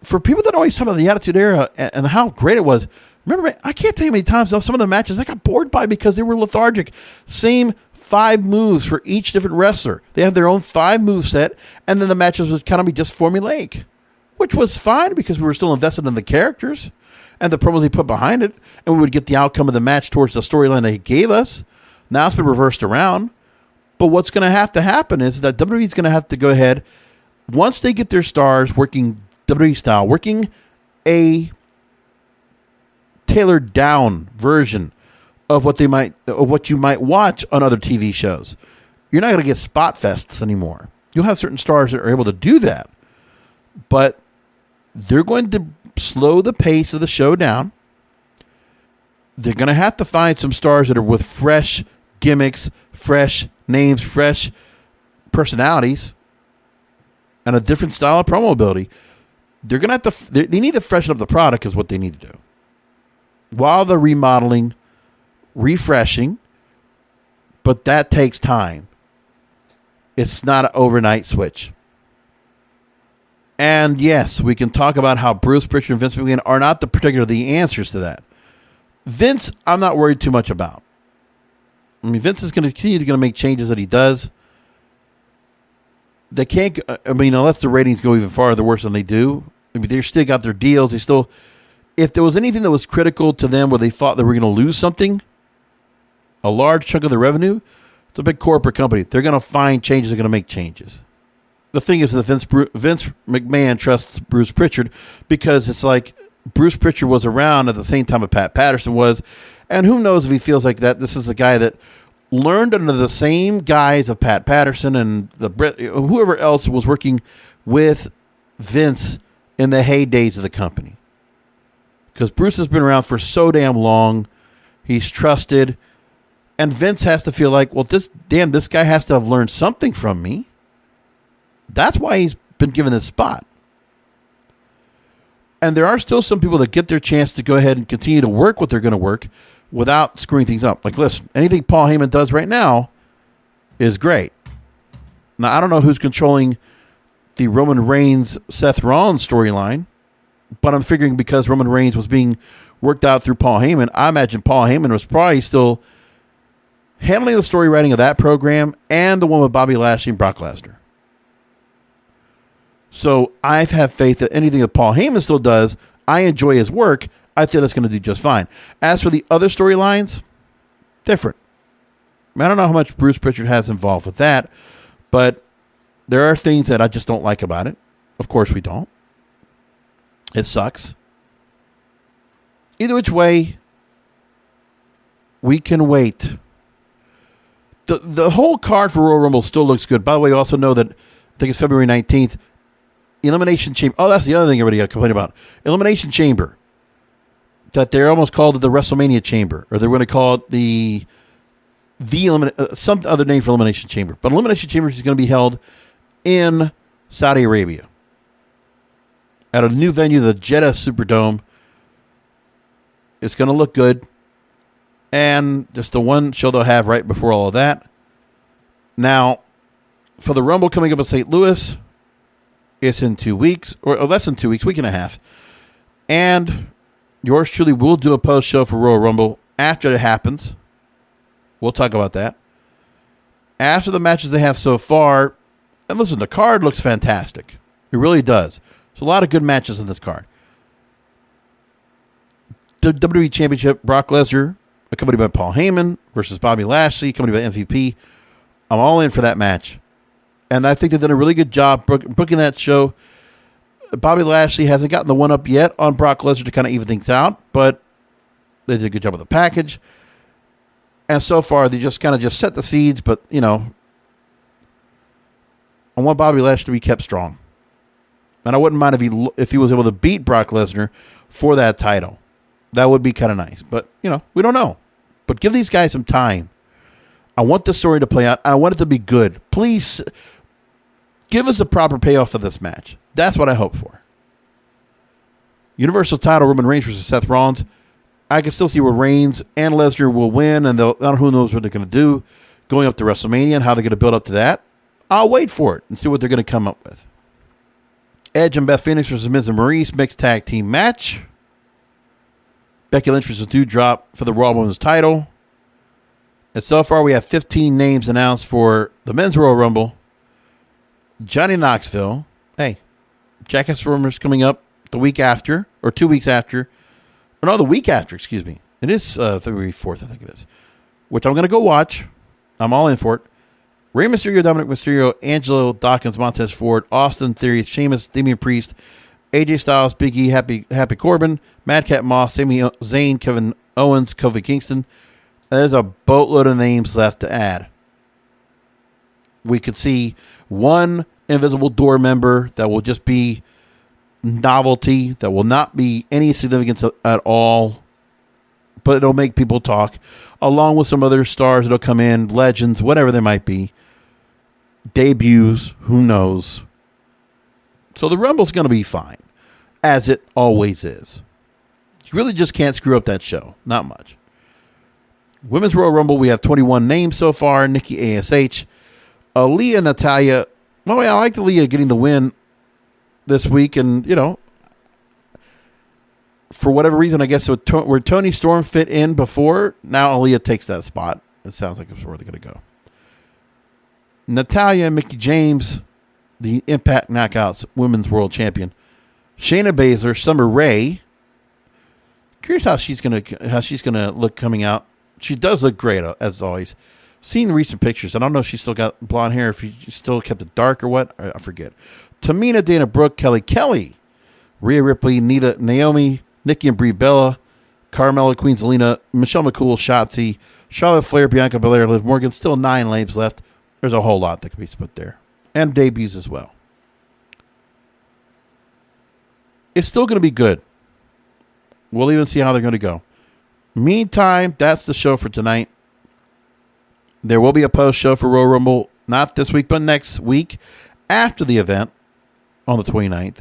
For people that always talk about the Attitude Era and how great it was, remember, I can't tell you how many times some of the matches I got bored by because they were lethargic. Same 5 moves for each different wrestler. They had their own 5 move set, and then the matches would kind of be just formulaic, which was fine because we were still invested in the characters and the promos they put behind it, and we would get the outcome of the match towards the storyline they gave us. Now it's been reversed around. But what's going to have to happen is that WWE's going to have to go ahead, once they get their stars working WWE style, working a tailored down version of what you might watch on other TV shows. You're not going to get spot fests anymore. You'll have certain stars that are able to do that, but they're going to slow the pace of the show down. They're going to have to find some stars that are with fresh gimmicks, fresh names, fresh personalities, and a different style of promo ability. They're going to have to. They need to freshen up the product, is what they need to do, while they're remodeling, refreshing. But that takes time. It's not an overnight switch. And yes, we can talk about how Bruce Prichard and Vince McMahon are not the answers to that. Vince, I'm not worried too much about. I mean, Vince is going to continue to make changes that he does. They can't. Unless the ratings go even farther worse than they do. I mean, they still got their deals. If there was anything that was critical to them where they thought they were going to lose something, a large chunk of the revenue, it's a big corporate company. They're going to find changes. They're going to make changes. The thing is that Vince McMahon trusts Bruce Prichard because it's like Bruce Prichard was around at the same time that Pat Patterson was. And who knows if he feels like that. This is a guy that learned under the same guise of Pat Patterson and whoever else was working with Vince in the heydays of the company. Because Bruce has been around for so damn long. He's trusted. And Vince has to feel like, well, this guy has to have learned something from me. That's why he's been given this spot. And there are still some people that get their chance to go ahead and continue to work what they're going to work without screwing things up. Like, listen, anything Paul Heyman does right now is great. Now, I don't know who's controlling the Roman Reigns, Seth Rollins storyline, but I'm figuring because Roman Reigns was being worked out through Paul Heyman, I imagine Paul Heyman was probably still handling the story writing of that program and the one with Bobby Lashley and Brock Lesnar. So I have faith that anything that Paul Heyman still does, I enjoy his work. I think that's going to do just fine. As for the other storylines, different. I don't know how much Bruce Prichard has involved with that, but There are things that I just don't like about it. Of course we don't. It sucks. Either which way, we can wait. The whole card for Royal Rumble still looks good. By the way, you also know that, I think it's February 19th, Elimination Chamber. Oh, that's the other thing everybody got complained about. Elimination Chamber. That they're almost called the WrestleMania Chamber. Or they're going to call it some other name for Elimination Chamber. But Elimination Chamber is going to be held in Saudi Arabia. At a new venue, the Jeddah Superdome. It's going to look good. And just the one show they'll have right before all of that. Now, for the Rumble coming up in St. Louis, it's in 2 weeks, or less than 2 weeks, week and a half. And yours truly will do a post show for Royal Rumble after it happens. We'll talk about that. After the matches they have so far, and listen, the card looks fantastic. It really does. There's a lot of good matches in this card. The WWE Championship, Brock Lesnar, accompanied by Paul Heyman, versus Bobby Lashley, accompanied by MVP. I'm all in for that match. And I think they've done a really good job booking that show. Bobby Lashley hasn't gotten the one up yet on Brock Lesnar to kind of even things out, but they did a good job with the package. And so far, they just kind of set the seeds, but, you know, I want Bobby Lashley to be kept strong. And I wouldn't mind if he was able to beat Brock Lesnar for that title. That would be kind of nice. But, you know, we don't know. But give these guys some time. I want the story to play out. I want it to be good. Please give us the proper payoff for this match. That's what I hope for. Universal title, Roman Reigns versus Seth Rollins. I can still see where Reigns and Lesnar will win, and who knows what they're going to do going up to WrestleMania and how they're going to build up to that. I'll wait for it and see what they're going to come up with. Edge and Beth Phoenix versus Miz and Maurice mixed tag team match. Becky Lynch versus Doudrop for the Raw Women's title. And so far, we have 15 names announced for the Men's Royal Rumble. Johnny Knoxville. Hey, Jackass Rumors coming up the week after, or 2 weeks after. Or no, the week after, excuse me. It is February 4th, I think it is. Which I'm going to go watch. I'm all in for it. Rey Mysterio, Dominic Mysterio, Angelo Dawkins, Montez Ford, Austin Theory, Sheamus, Damian Priest, AJ Styles, Big E, Happy Corbin, Madcap Moss, Sami Zayn, Kevin Owens, Kofi Kingston. There's a boatload of names left to add. We could see one Invisible Door member that will just be novelty, that will not be any significance at all, but it'll make people talk, along with some other stars that'll come in, legends, whatever they might be. Debuts, who knows. So the Rumble's going to be fine, as it always is. You really just can't screw up that show. Not much. Women's Royal Rumble, we have 21 names so far. Nikki ASH. Aaliyah, Natalya. Well, I like Aaliyah getting the win this week. And, you know, for whatever reason, I guess where Toni Storm fit in before, now Aaliyah takes that spot. It sounds like it's where they're going to go. Natalya, Mickie James, the Impact Knockouts Women's World Champion. Shayna Baszler, Summer Rae. Curious how she's gonna look coming out. She does look great as always. Seeing the recent pictures, I don't know if she's still got blonde hair, if she still kept it dark or what. I forget. Tamina, Dana Brooke, Kelly, Rhea Ripley, Nita, Naomi, Nikki and Brie Bella, Carmella, Queen Zelina, Michelle McCool, Shotzi, Charlotte Flair, Bianca Belair, Liv Morgan. Still 9 names left. There's a whole lot that could be split there. And debuts as well. It's still going to be good. We'll even see how they're going to go. Meantime, that's the show for tonight. There will be a post show for Royal Rumble, not this week, but next week after the event on the 29th.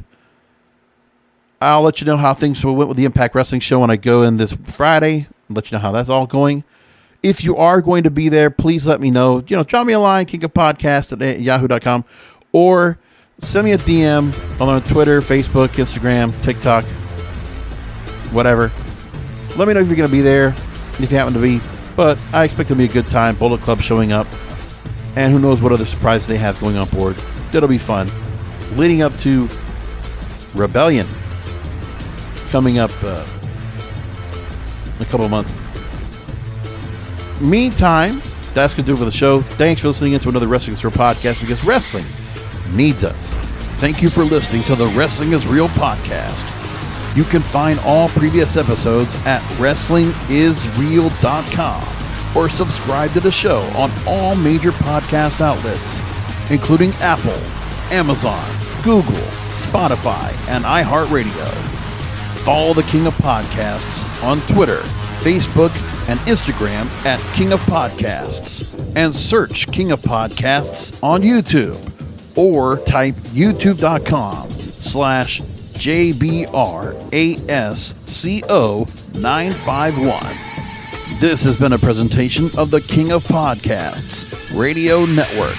I'll let you know how things went with the Impact Wrestling show when I go in this Friday. I'll let you know how that's all going. If you are going to be there, please let me know. You know, drop me a line, kingofpodcast@yahoo.com, or send me a DM on Twitter, Facebook, Instagram, TikTok, whatever. Let me know if you're going to be there, if you happen to be. But I expect it to be a good time. Bullet Club showing up. And who knows what other surprises they have going on board. That'll be fun. Leading up to Rebellion coming up in a couple of months. Meantime, that's going to do it for the show. Thanks for listening to another Wrestling Store podcast, because wrestling needs us. Thank you for listening to the Wrestling is Real podcast. You can find all previous episodes at wrestlingisreal.com or subscribe to the show on all major podcast outlets, including Apple, Amazon, Google, Spotify, and iHeartRadio. Follow the King of Podcasts on Twitter, Facebook, and Instagram at King of Podcasts, and search King of Podcasts on YouTube, or type youtube.com/JBRASCO951. This has been a presentation of the King of Podcasts Radio Network.